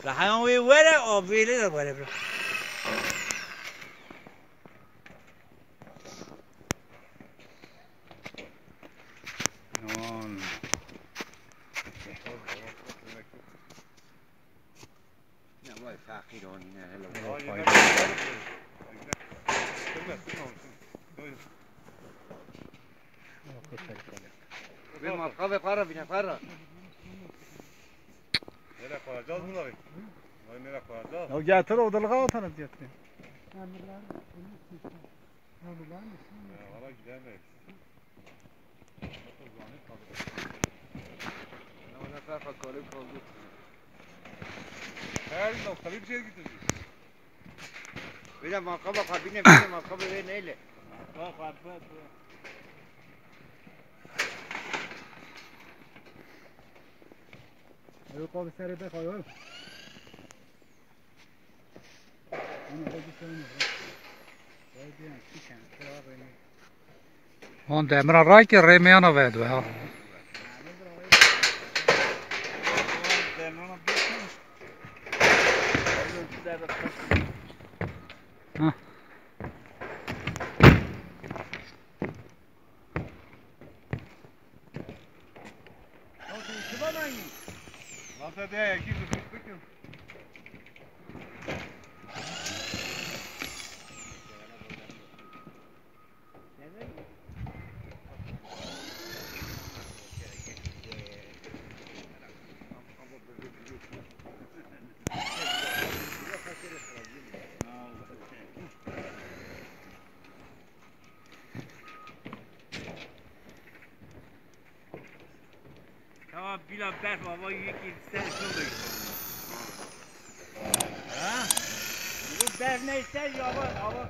La han vi vara och ville det vara bra. Non. نه وای فقیرانی نه هلا به مرقبه قرا بینه قرا Nereye koyacağız bunları? Bunları nereye koyacağız? Ya getir o dalga atana getir. Valla gidemeyiz. نه ولی فرق کاری کنید Her noktalı bir şeye gideceğiz. بینه مرقبه قرا بینه مرقبه به نیله Ayo kau besar itu kau yo. Ini lagi sana. Lagi yang kisan, keluar ini. On demra raike remeyana vedu ha. Ha. Nasıl diye yakayım da tuttuk. Tamam bila berf hava yeki sen şunu. Ha? Bu berf neyse ya hava